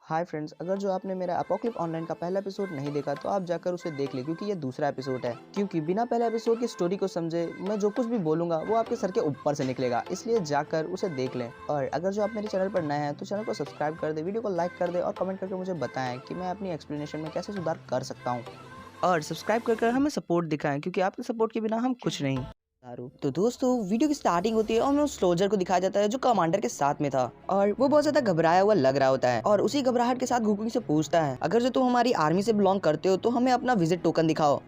Hi friends, अगर जो आपने मेरा अपोक्लिप ऑनलाइन का पहला एपिसोड नहीं देखा तो आप जाकर उसे देख ले क्योंकि ये दूसरा एपिसोड है। क्योंकि बिना पहले एपिसोड की स्टोरी को समझे मैं जो कुछ भी बोलूंगा वो आपके सर के ऊपर से निकलेगा, इसलिए जाकर उसे देख लें। और अगर जो आप मेरे चैनल पर नए हैं तो चैनल को सब्सक्राइब कर दे, वीडियो को लाइक कर दे और कमेंट करके मुझे बताएं कि मैं अपनी एक्सप्लेनेशन में कैसे सुधार कर सकता हूँ। और सब्सक्राइब कर हमें सपोर्ट दिखाएं क्योंकि आपके सपोर्ट के बिना हम कुछ नहीं। तो दोस्तों, वीडियो की स्टार्टिंग होती है और हमें उस सोल्जर को दिखाया जाता है जो कमांडर के साथ में था और वो बहुत ज्यादा घबराया हुआ लग रहा होता है और उसी घबराहट के साथ गुकुंग से पूछता है, अगर जो तुम हमारी आर्मी से बिलोंग करते हो तो हमें अपना विजिट टोकन दिखाओ।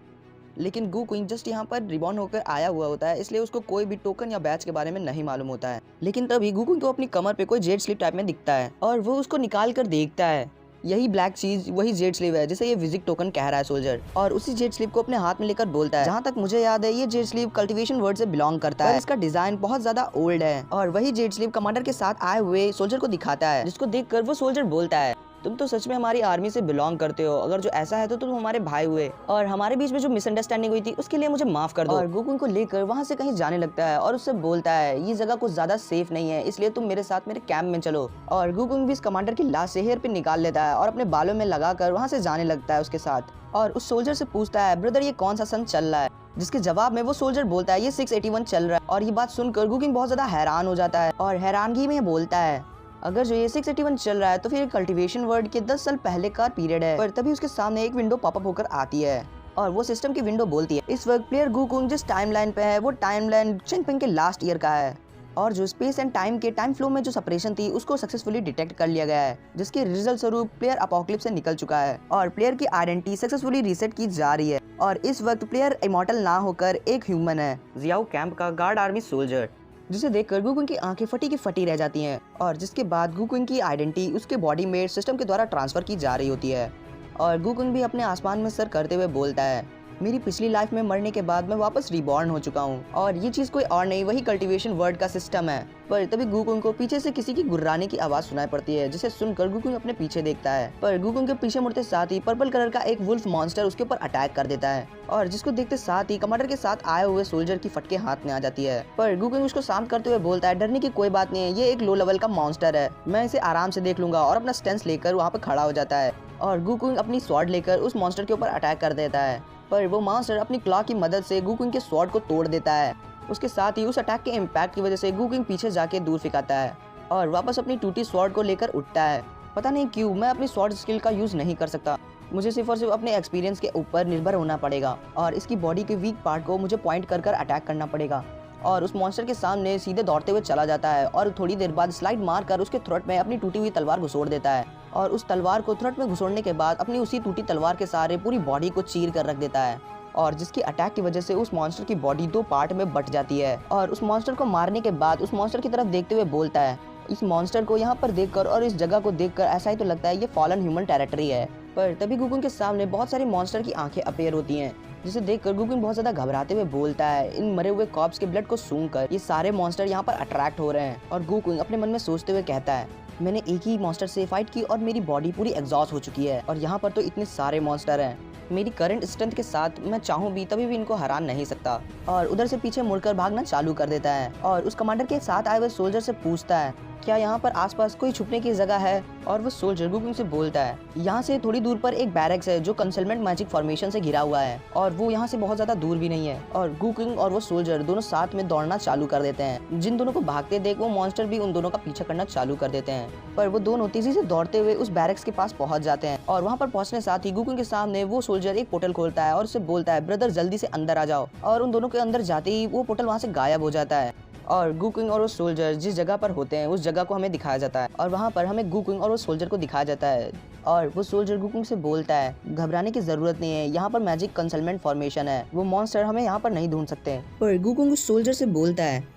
लेकिन गुकुंग जस्ट यहाँ पर रिबॉर्न होकर आया हुआ होता है, इसलिए उसको कोई भी टोकन या बैच के बारे में नहीं मालूम होता है। लेकिन तभी गुकुंग को अपनी कमर पे कोई जेड स्लिप टाइप में दिखता है और वो उसको निकाल कर देखता है। यही ब्लैक चीज वही जेड स्लीव है जिसे ये विजिट टोकन कह रहा है सोल्जर, और उसी जेड स्लीव को अपने हाथ में लेकर बोलता है, जहाँ तक मुझे याद है ये जेड स्लीव कल्टीवेशन वर्ड से बिलोंग करता है, इसका डिजाइन बहुत ज्यादा ओल्ड है। और वही जेड स्लीव कमांडर के साथ आए हुए सोल्जर को दिखाता है, जिसको देखकर वो सोल्जर बोलता है, तुम तो सच में हमारी आर्मी से बिलोंग करते हो, अगर जो ऐसा है तो तुम हमारे भाई हुए और हमारे बीच में जो मिसअंडरस्टैंडिंग हुई थी उसके लिए मुझे माफ कर दो। और गुकुंग को लेकर वहाँ से कहीं जाने लगता है और उससे बोलता है, ये जगह कुछ ज्यादा सेफ नहीं है, इसलिए तुम मेरे साथ मेरे कैंप में चलो। और गुकुंग भी इस कमांडर की लाश से हेयर पिन निकाल लेता है और अपने बालों में लगाकर वहाँ से जाने लगता है उसके साथ। और उस सोल्जर से पूछता है, ब्रदर ये कौन सा सन चल रहा है? जिसके जवाब में वो सोल्जर बोलता है, ये 681 चल रहा है। और ये बात सुनकर गुकुंग बहुत ज्यादा हैरान हो जाता है और हैरानगी में बोलता है, अगर जो ये 681 चल रहा है तो फिर कल्टीवेशन वर्ड के 10 साल पहले का पीरियड है। पर तभी उसके सामने एक विंडो पॉपअप होकर आती है और वो सिस्टम की विंडो बोलती है, इस वक्त प्लेयर गुकुंग जिस टाइमलाइन पे है वो टाइमलाइन चिंगपिंग के लास्ट ईयर का है और जो स्पेस एंड टाइम के टाइम फ्लो में जो सेपरेशन थी उसको सक्सेसफुली डिटेक्ट कर लिया गया है, जिसके रिजल्ट स्वरूप प्लेयर अपोक्लिप से निकल चुका है और प्लेयर की आइडेंटिटी सक्सेसफुली रीसेट की जा रही है। और इस वक्त प्लेयर इमॉर्टल ना होकर एक ह्यूमन है, जियाओ कैंप का गार्ड आर्मी सोल्जर, जिसे देखकर गुकुंग की आंखें फटी की फटी रह जाती हैं। और जिसके बाद गुकुंग की आइडेंटिटी उसके बॉडी में सिस्टम के द्वारा ट्रांसफर की जा रही होती है और गुकुंग भी अपने आसमान में सर करते हुए बोलता है, मेरी पिछली लाइफ में मरने के बाद मैं वापस रिबॉर्न हो चुका हूँ और ये चीज कोई और नहीं, वही कल्टीवेशन वर्ड का सिस्टम है। पर तभी गुकुंग को पीछे से किसी की गुर्राने की आवाज सुनाई पड़ती है, जिसे सुनकर गुकुंग अपने पीछे देखता है। पर गुकुंग के पीछे मुड़ते साथ ही पर्पल कलर का एक वुल्फ मॉन्स्टर उसके ऊपर अटैक कर देता है और जिसको देखते साथ ही कमांडर के साथ आए हुए सोल्जर की फटके हाथ में आ जाती है। पर गुकुंग उसको शांत करते हुए बोलता है, डरने की कोई बात नहीं है, ये एक लो लेवल का मॉन्स्टर है, मैं इसे आराम से देख लूंगा। और अपना स्टेंस लेकर वहाँ पे खड़ा हो जाता है और गुकुंग अपनी स्वॉर्ड लेकर उस मॉन्स्टर के ऊपर अटैक कर देता है। पर वो मॉन्स्टर अपनी क्लॉ की मदद से गुकुंग के स्वॉर्ड को तोड़ देता है। उसके साथ ही उस अटैक के इम्पैक्ट की वजह से गुकुंग पीछे जाके दूर फेंकाता है और वापस अपनी टूटी स्वॉर्ड को लेकर उठता है। पता नहीं क्यों मैं अपनी स्वॉर्ड स्किल का यूज नहीं कर सकता, मुझे सिर्फ और सिर्फ अपने एक्सपीरियंस के ऊपर निर्भर होना पड़ेगा और इसकी बॉडी के वीक पार्ट को मुझे पॉइंट कर कर अटैक करना पड़ेगा। और उस मॉन्स्टर के सामने सीधे दौड़ते हुए चला जाता है और थोड़ी देर बाद स्लाइड मारकर उसके थ्रोट में अपनी टूटी हुई तलवार घुसोड़ देता है और उस तलवार को थ्रोट में घुसोड़ने के बाद अपनी उसी टूटी तलवार के सहारे पूरी बॉडी को चीर कर रख देता है और जिसकी अटैक की वजह से उस मॉन्स्टर की बॉडी दो पार्ट में बट जाती है। और उस मॉन्स्टर को मारने के बाद उस मॉन्स्टर की तरफ देखते हुए बोलता है, इस मॉन्स्टर को यहाँ पर देखकर और इस जगह को देखकर ऐसा ही तो लगता है ये फॉलन ह्यूमन टेरिटरी है। पर तभी गुकुंग के सामने बहुत सारे मॉन्स्टर की आंखें अपीयर होती हैं, जिसे देखकर गुकुंग बहुत ज्यादा घबराते हुए बोलता है, इन मरे हुए कॉप्स के ब्लड को सूंघकर ये सारे मॉन्स्टर यहाँ पर अट्रैक्ट हो रहे हैं। और गुकुंग अपने मन में सोचते हुए कहता है, मैंने एक ही मॉन्स्टर से फाइट की और मेरी बॉडी पूरी एग्जॉस्ट हो चुकी है और यहाँ पर तो इतने सारे मॉन्स्टर हैं, मेरी करंट स्ट्रेंथ के साथ मैं चाहूँ भी तभी भी इनको हरा नहीं सकता। और उधर से पीछे मुड़कर भागना चालू कर देता है और उस कमांडर के साथ आए हुए सोल्जर से पूछता है, क्या यहाँ पर आसपास कोई छुपने की जगह है? और वो सोल्जर गुकुंग से बोलता है, यहाँ से थोड़ी दूर पर एक बैरक्स है जो कंसलमेंट मैजिक फॉर्मेशन से घिरा हुआ है और वो यहाँ से बहुत ज्यादा दूर भी नहीं है। और गुकुंग और वो सोल्जर दोनों साथ में दौड़ना चालू कर देते हैं। जिन दोनों को भागते देख वो मॉन्स्टर भी उन दोनों का पीछा करना चालू कर देते हैं। पर वो दोनों तेजी से दौड़ते हुए उस बैरक्स के पास पहुंच जाते हैं और वहाँ पर पहुंचने साथ ही गुकुंग के सामने वो सोल्जर एक पोर्टल खोलता है और उससे बोलता है, ब्रदर जल्दी से अंदर आ जाओ। और उन दोनों के अंदर जाते ही वो पोर्टल वहाँ से गायब हो जाता है और गुकुंग और वो सोल्जर जिस जगह पर होते हैं उस जगह को हमें दिखाया जाता है और वहाँ पर हमें गुकुंग और वो सोल्जर को दिखाया जाता है। और वो सोल्जर गुकुंग से बोलता है, घबराने की जरूरत नहीं है, यहाँ पर मैजिक कंसलमेंट फॉर्मेशन है, वो मॉन्स्टर हमें यहाँ पर नहीं ढूंढ सकते। पर गुकुंग उस सोल्जर से बोलता है,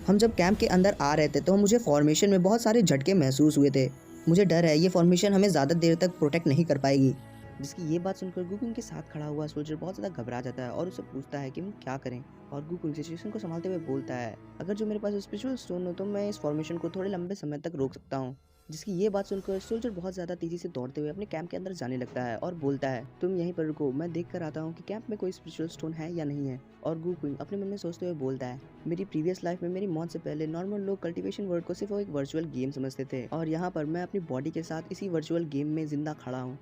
हम जब कैंप के अंदर आ रहे थे तो मुझे फॉर्मेशन में बहुत सारे झटके महसूस हुए थे, मुझे डर है ये फॉर्मेशन हमें ज्यादा देर तक प्रोटेक्ट नहीं कर पाएगी। जिसकी ये बात सुनकर गुकुंग के साथ खड़ा हुआ सोल्जर बहुत ज़्यादा घबरा जाता है और उसे पूछता है कि हम क्या करें। और गुकुंग सिचुएशन को संभालते हुए बोलता है, अगर जो मेरे पास स्पिरिचुअल स्टोन हो तो मैं इस फॉर्मेशन को थोड़े लंबे समय तक रोक सकता हूँ। जिसकी ये बात सुनकर सोल्जर बहुत ज्यादा तेजी से दौड़ते हुए अपने कैंप के अंदर जाने लगता है और बोलता है, तुम यहीं पर रुको, मैं देख कर आता हूँ कि कैंप में कोई स्पिरिचुअल स्टोन है या नहीं है। और गू क्विंग अपने मन में सोचते हुए बोलता है, मेरी प्रीवियस लाइफ में मेरी मौत से पहले नॉर्मल लोग कल्टीवेशन वर्ड को सिर्फ वो एक वर्चुअल गेम समझते थे और यहाँ पर मैं अपनी बॉडी के साथ इसी वर्चुअल गेम में जिंदा खड़ा हूँ।